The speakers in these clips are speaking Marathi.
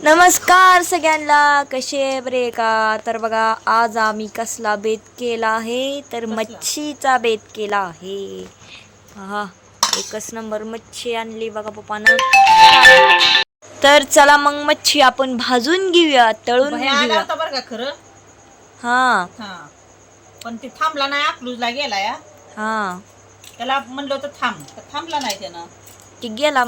नमस्कार सगळ्यांना, कसे बरे का? तर बघा, आज आम्ही कसला बेत केला आहे, तर मच्छीचा बेत केला आहे. हा, एकच नंबर मच्छी आणली बघा पप्पानं. तर चला मग मच्छी आपण भाजून घेऊया, तळून घेऊया. बरं का खरं. हा पण ते थांबला नाही, अकलूजला गेला या. हा, त्याला म्हणलं होतं थांब, तर थांबला नाही त्यानं. की गेला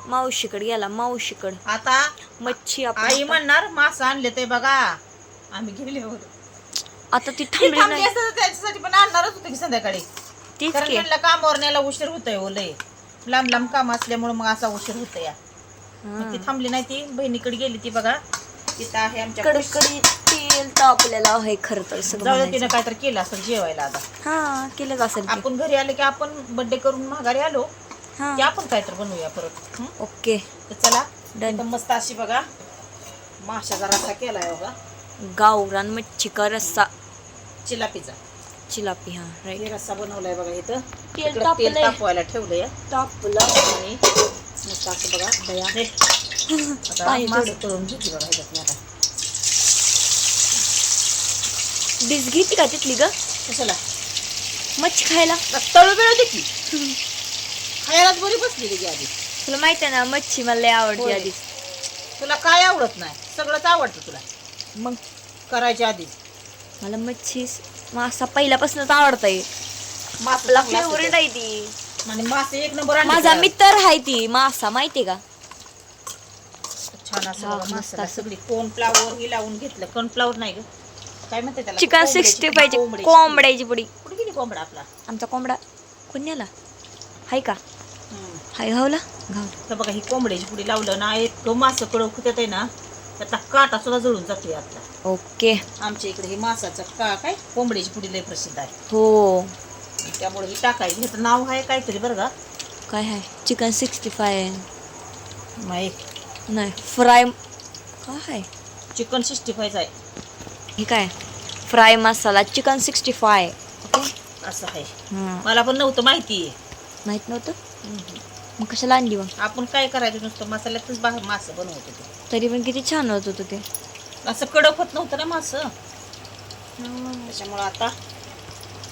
मावशीकडे गेला, मावशीकडे. आता मच्छी आई म्हणणार मासा आणले ते बघा, आम्ही गेले होतो. आता ती थांबली नाही, त्याच्यासाठी पण आणणारच होते की संध्याकाळी. तीच कारण की. त्यांना कामावर न्यायला उशीर होतोय, लय लांब लांब काम असल्यामुळे मग असा उशीर होत या. ती थांबली नाही, ती बहिणीकडे गेली ती बघा. तिथं आहे आमच्या कडकडी तेल तापलेलं आहे खरं तर सगळं. जाऊ तिनं काहीतरी केलं असं जेवायला. आता हा, केलंच असेल. आपण घरी आले की आपण बर्थडे करून माघारी आलो की आपण काहीतरी बनवूया परत. ओके, तर चला डन. मस्त अशी बघा माशाचा रस्सा केलाय बघा, गावरान मच्छी का रस्सा, चिलापीचा चिलापी. हा, हे राईट. रस्सा बनवलाय बघा. इथं तेल तेल तापलंय. तापवायला ठेवलंय तापलं. आणि मस्त असं बघा दया. आता पाणी मासे तळून घेतली बघा ह्याच्यात. आता डिस घेते का तिथली ग कशाला मच्छी खायला? तळू बिळू दे की, खायलाच बरी बसली त्याची आधी. तुला माहिती आहे ना, मच्छी मला लय आवडते होय. आधीच. तुला काय आवडत नाही, सगळंच आवडतं तुला मग करायच्या आधी. मला मच्छी मासा पहिल्यापासूनच आवडतंय. आपला फेवरेट आहे ती. आणि मासे एक नंबर माझा मित्र आहे ती मासा, माहितीये का? छान असं हा, बघा, मस्त मसाला असं. सगळी कॉर्नफ्लावर ही लावून घेतलं. कॉर्नफ्लावर नाही ग, काय म्हणते त्याला, चिकन 65 ची कोंबड्याची पुडी. कुठे गेली कोंबडा आपला? आमचा कोंबडा कोण्याला हाय का? हाय, घावला घाव. तर बघा ही कोंबड्याची पुडी लावलं ना, इतकं मासं कडक होत्यात आहे ना, त्याचा काटा सुद्धा जळून जातोय आपला. ओके. आमच्या इकडे ही मासाचं काय कोंबड्याची पुडी लय प्रसिद्ध आहे. हो, त्यामुळे ही टाकायची. ह्याचं नाव आहे काहीतरी बरं का, काय आहे? चिकन 65 नाही नाही, फ्राय काय आहे? चिकन 65 आहे. हे काय? फ्राय मसाला चिकन 65. असं आहे. मला पण नव्हतं माहिती. माहित नव्हतं? मग कशाला आणली मग? आपण काय करायचं, नुसतं मसाल्यातच बाहेर मासं बनवत होतो. तरी पण किती छान होत होतं ते. असं कडक होत नव्हतं ना मासं, त्याच्यामुळं आता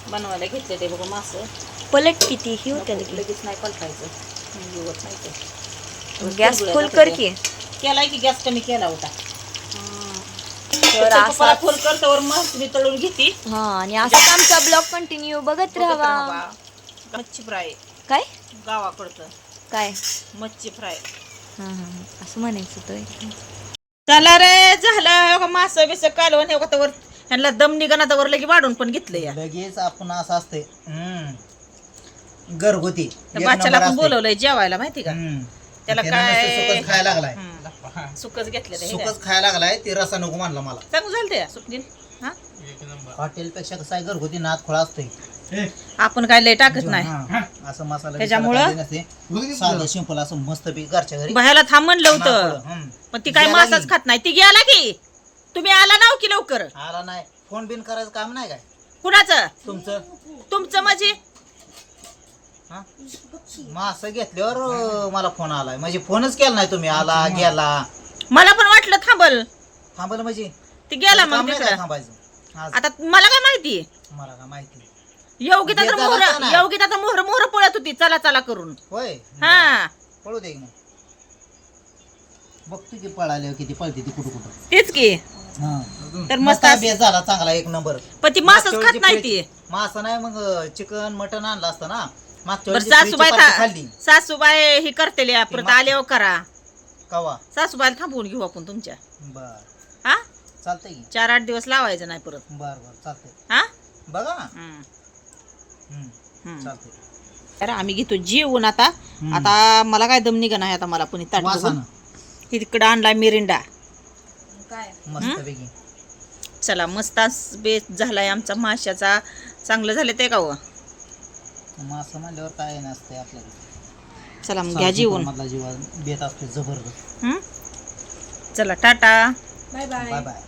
बनवायला घेतले ते बघा मासं. पलट किती ही होत्या लगेच. लगेच नाही पलटायचं, येवत नाही ते. गॅस फुल कर की. केलाय की गॅस कमी केला होता. तर असा फुल करतावर मासळी तळून घेते. हा, आणि असाच आमचा ब्लॉग कंटिन्यू बघत राहावा. मच्छी फ्राय काय गावाकडचं, काय? मच्छी फ्राय. हा हा, असं म्हणायचं तर. चला रे, झालं मास बिस कालवण. हे वर ह्यांना दम निघाना तर लगे वाढून पण घेतलं या लगेच. आपण असं असते घरगुती. बाच्याला पण बोलवलंय जेवायला, माहिती का? त्याला काय सुकच खायला लागलाय, सुकच घेतलं. सुकच खायला लागलाय. ते रसा नको म्हणला मला. चांगलं झालं ते सुकनील. हॉटेल पेक्षा कसं आहे, घरगुती नाद खोळा असतोय. आपण काय लय टाकत नाही. असं मसाला त्याच्यामुळं साधं सिंपल असं मस्त पी घरच्या घरी. बाहेरला थांब म्हणलं होतं, पण ती काय मासाच खात नाही. ती गेला की, तुम्ही आला नाव की लवकर. आला नाही, फोन बिन करायचं काम नाही काय कुणाचं? तुमचं म्हणजे मास घेतल्यावर मला फोन आलाय, म्हणजे फोनच केला नाही तुम्ही. आला गेला. मला पण वाटलं थांबल म्हणजे ती गेला. काम मग नाही तिकडं काय थांबायचं आज? आता मला काय माहिती, मला काय माहिती. योगिता तर गेला होता ना. मोहर पळत होती चला चला करून. होय, हा, पळू दे मग. बघतो की पळाले किती पळते ती, कुठं कुठं. तेच की. तर मस्त बेस झाला चांगला, एक नंबर. पण ती मासच खात नाही ती. मास नाही, मग चिकन मटन आणलं असतं ना मागच्या बरं, वेळी. खाल्ली सासूबाई ही करते परत आल्यावर करा. कवा? सासूबाई थांबवून घेऊ आपण तुमच्या. बर, हा, चालतंय की. 4-8 दिवस लावायचं नाही परत. बर बर, चालतंय. हा, बघा ना. हम्म. चालतंय. तर आम्ही घेतो जेवून आता. आता मला काय दम निघा नाही. आता मला कोणी ताट वासानं तिकडं आणला मिरिंडा. मस्त पैकी. चला, मस्त बेस झालाय आमचा माशाचा. चांगलं झालं ते का हो? मास म्हणल्यावर काय नसतंय आपल्याकडे. चला मग घ्या जेवून. मधला जीवा बेत असतो जबरदस्त. चला, टाटा, बाय बाय.